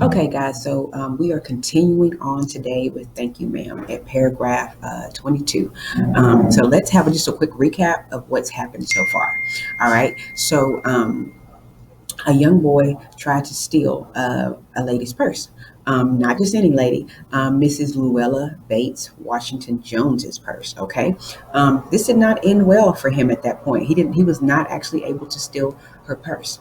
Okay, guys, so we are continuing on today with Thank You, Ma'am at paragraph 22. So let's have just a quick recap of what's happened so far. All right, so a young boy tried to steal a lady's purse. Not just any lady, Mrs. Luella Bates Washington Jones's purse. Okay, this did not end well for him at that point. He was not actually able to steal her purse.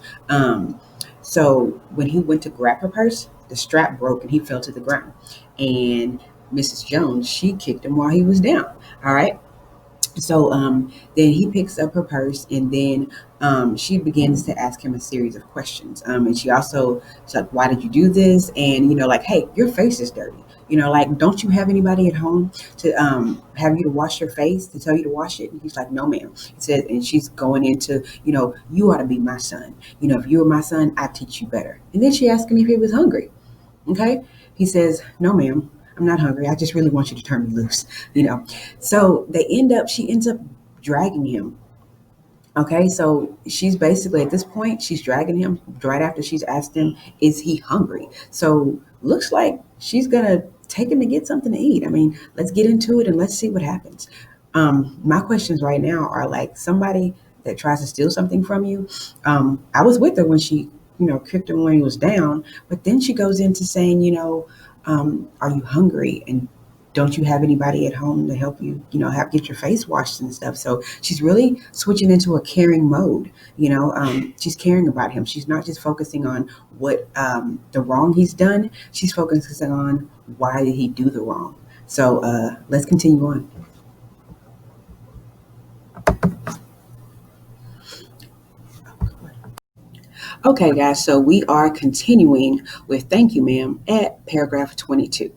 So when he went to grab her purse, the strap broke and he fell to the ground. And Mrs. Jones, she kicked him while he was down. All right. So then he picks up her purse, and then she begins to ask him a series of questions. And she's like, "Why did you do this?" And like, "Hey, your face is dirty. Like, don't you have anybody at home to have you to wash your face, to tell you to wash it?" And he's like, "No, ma'am." He says, and she's going into, "You ought to be my son. If you were my son, I'd teach you better." And then she asked him if he was hungry. Okay. He says, "No, ma'am, I'm not hungry. I just really want you to turn me loose." So she ends up dragging him. Okay. So she's basically at this point, she's dragging him right after she's asked him, is he hungry? So looks like she's going to take him to get something to eat. I mean, let's get into it and let's see what happens. My questions right now are like somebody that tries to steal something from you. I was with her when she, kicked him when he was down, but then she goes into saying, are you hungry? And don't you have anybody at home to help you, get your face washed and stuff? So she's really switching into a caring mode. She's caring about him. She's not just focusing on what the wrong he's done. She's focusing on why did he do the wrong. So let's continue on. Okay, guys, so we are continuing with Thank You, Ma'am at paragraph 22.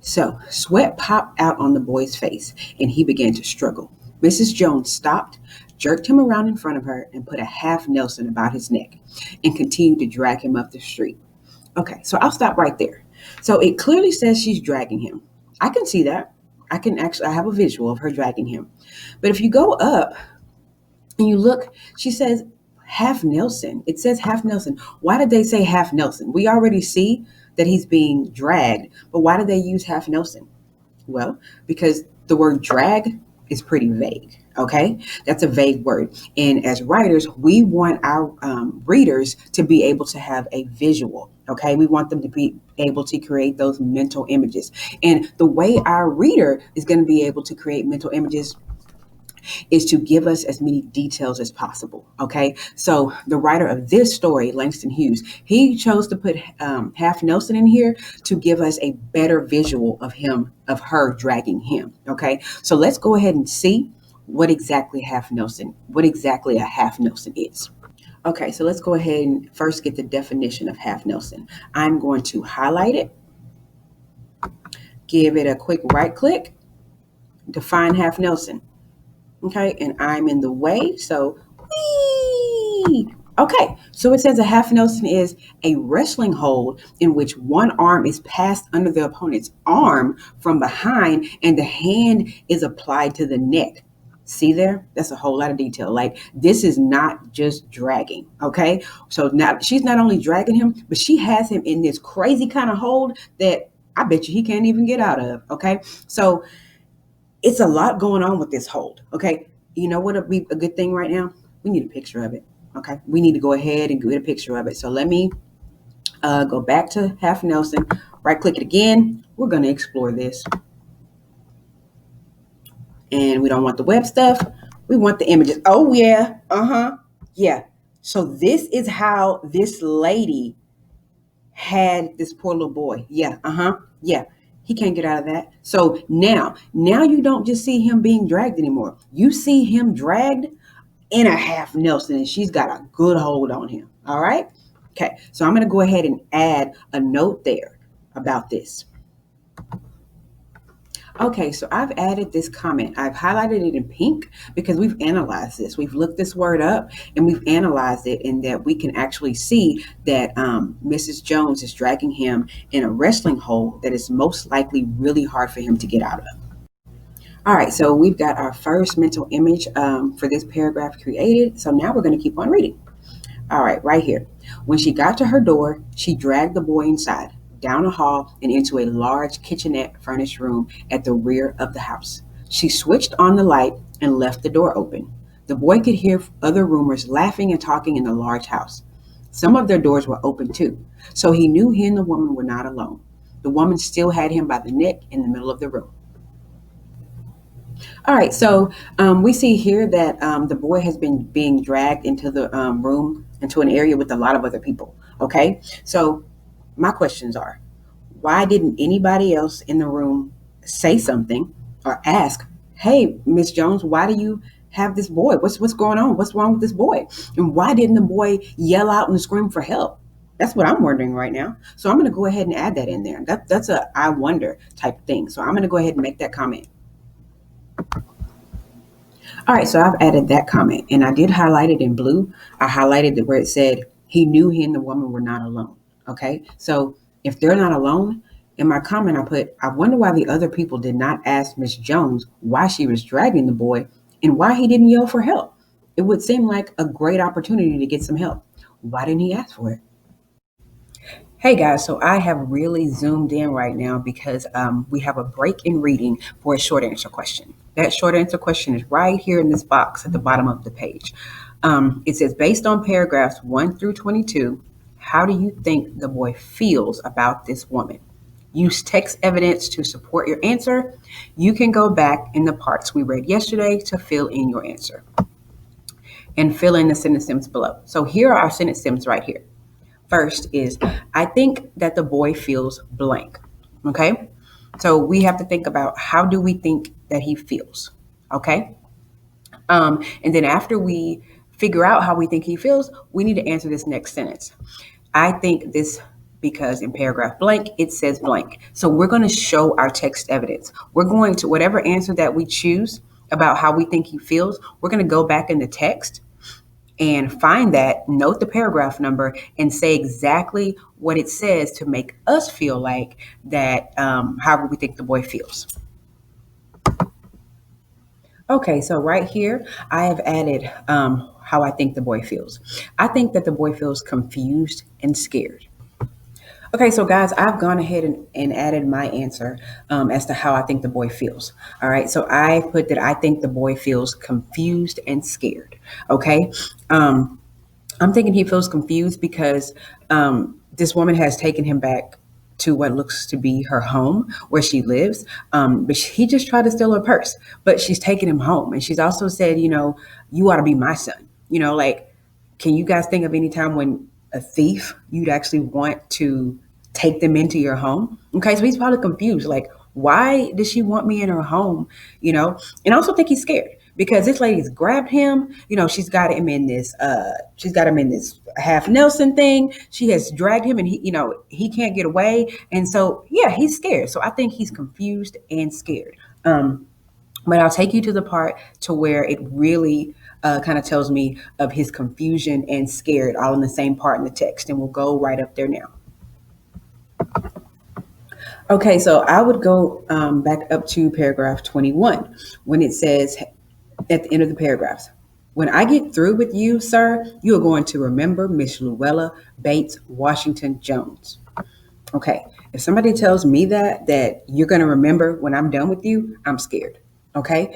So, sweat popped out on the boy's face, and he began to struggle. Mrs. Jones stopped, jerked him around in front of her, and put a half Nelson about his neck, and continued to drag him up the street. Okay, so I'll stop right there. So it clearly says she's dragging him. I can see that. I have a visual of her dragging him. But if you go up and you look, she says half Nelson. It says half Nelson. Why did they say half Nelson? We already see that he's being dragged, but why did they use half Nelson? Well, because the word drag is pretty vague. Okay, that's a vague word. And as writers, we want our readers to be able to have a visual. Okay, we want them to be able to create those mental images. And the way our reader is going to be able to create mental images is to give us as many details as possible. Okay, so the writer of this story, Langston Hughes, he chose to put half Nelson in here to give us a better visual of her dragging him. Okay, so let's go ahead and see what exactly a half Nelson is. Okay, so let's go ahead and first get the definition of half Nelson. I'm going to highlight it, give it a quick right click, define half Nelson. Okay, and I'm in the way, so whee! Okay, so it says a half Nelson is a wrestling hold in which one arm is passed under the opponent's arm from behind and the hand is applied to the neck. See there? That's a whole lot of detail. Like, this is not just dragging, okay? So now she's not only dragging him, but she has him in this crazy kind of hold that I bet you he can't even get out of, okay? So it's a lot going on with this hold. Okay. You know what would be a good thing right now? We need a picture of it. Okay. We need to go ahead and get a picture of it. So let me go back to half Nelson, right click it again. We're going to explore this. And we don't want the web stuff. We want the images. Oh yeah. Yeah. So this is how this lady had this poor little boy. Yeah. Yeah. He can't get out of that. So now you don't just see him being dragged anymore. You see him dragged in a half Nelson, and she's got a good hold on him. All right. Okay. So I'm going to go ahead and add a note there about this. Okay, so I've added this comment. I've highlighted it in pink because we've analyzed this. We've looked this word up and we've analyzed it, in that we can actually see that Mrs. Jones is dragging him in a wrestling hold that is most likely really hard for him to get out of. All right, so we've got our first mental image for this paragraph created. So now we're going to keep on reading. All right, right here. When she got to her door, she dragged the boy inside, down a hall, and into a large kitchenette furnished room at the rear of the house. She switched on the light and left the door open. The boy could hear other roomers laughing and talking in the large house. Some of their doors were open too, so he knew he and the woman were not alone. The woman still had him by the neck in the middle of the room. All right, so we see here that the boy has been being dragged into the room, into an area with a lot of other people. Okay, so my questions are, why didn't anybody else in the room say something or ask, "Hey, Miss Jones, why do you have this boy? What's going on? What's wrong with this boy?" And why didn't the boy yell out and scream for help? That's what I'm wondering right now. So I'm going to go ahead and add that in there. That's a I wonder type thing. So I'm going to go ahead and make that comment. All right, so I've added that comment and I did highlight it in blue. I highlighted it where it said he knew he and the woman were not alone. Okay, so if they're not alone, in my comment I put, I wonder why the other people did not ask Miss Jones why she was dragging the boy and why he didn't yell for help. It would seem like a great opportunity to get some help. Why didn't he ask for it? Hey guys, so I have really zoomed in right now because we have a break in reading for a short answer question. That short answer question is right here in this box at the bottom of the page. It says, based on paragraphs 1 through 22, how do you think the boy feels about this woman? Use text evidence to support your answer. You can go back in the parts we read yesterday to fill in your answer and fill in the sentence stems below. So here are our sentence stems right here. First is, I think that the boy feels blank. Okay. So we have to think about, how do we think that he feels? Okay. And then after we figure out how we think he feels, we need to answer this next sentence. I think this because in paragraph blank, it says blank. So we're going to show our text evidence. We're going to, whatever answer that we choose about how we think he feels, we're going to go back in the text and find that, note the paragraph number, and say exactly what it says to make us feel like that, however we think the boy feels. Okay, so right here, I have added how I think the boy feels. I think that the boy feels confused and scared. Okay, so guys, I've gone ahead and added my answer as to how I think the boy feels. All right, so I put that I think the boy feels confused and scared. Okay, I'm thinking he feels confused because this woman has taken him back to what looks to be her home where she lives. But he just tried to steal her purse, but she's taken him home. And she's also said, you ought to be my son. Like, can you guys think of any time when a thief, you'd actually want to take them into your home? Okay, so he's probably confused. Like, why does she want me in her home? And I also think he's scared because this lady's grabbed him. She's got him in this half Nelson thing. She has dragged him and he can't get away. And so, yeah, he's scared. So I think he's confused and scared. But I'll take you to the part to where it really kind of tells me of his confusion and scared all in the same part in the text. And we'll go right up there now. Okay, so I would go back up to paragraph 21 when it says at the end of the paragraphs, when I get through with you, sir, you are going to remember Miss Luella Bates Washington Jones. Okay, if somebody tells me that you're going to remember when I'm done with you, I'm scared. Okay,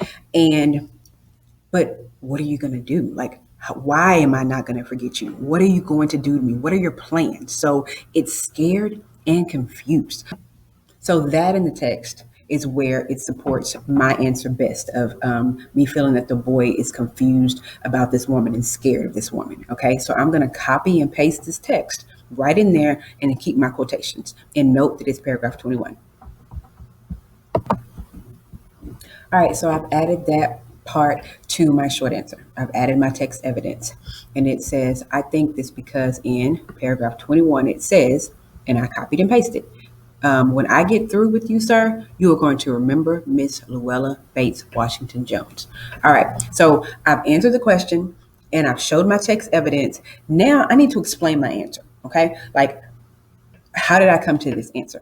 but what are you going to do? Like, why am I not going to forget you? What are you going to do to me? What are your plans? So it's scared and confused. So that in the text is where it supports my answer best of me feeling that the boy is confused about this woman and scared of this woman. Okay, so I'm going to copy and paste this text right in there and keep my quotations and note that it's paragraph 21. All right, so I've added that part to my short answer. I've added my text evidence and it says, I think this because in paragraph 21 it says, and I copied and pasted, when I get through with you, sir, you are going to remember Miss Luella Bates Washington Jones. All right, so I've answered the question and I've showed my text evidence. Now I need to explain my answer, okay? Like, how did I come to this answer?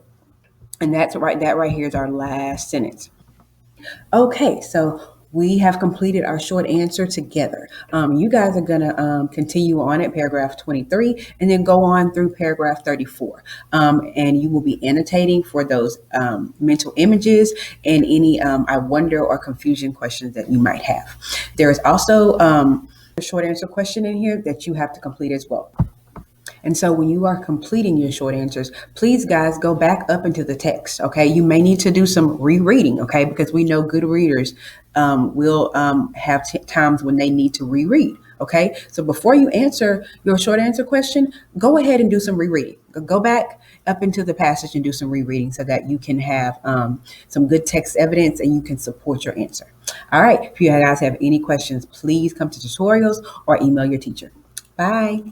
And that right here is our last sentence. Okay, so We have completed our short answer together. You guys are going to continue on at paragraph 23 and then go on through paragraph 34. And you will be annotating for those mental images and any I wonder or confusion questions that you might have. There is also a short answer question in here that you have to complete as well. And so when you are completing your short answers, please, guys, go back up into the text, okay? You may need to do some rereading, okay? Because we know good readers will have times when they need to reread, okay? So before you answer your short answer question, go ahead and do some rereading. Go back up into the passage and do some rereading so that you can have some good text evidence and you can support your answer. All right, if you guys have any questions, please come to tutorials or email your teacher. Bye.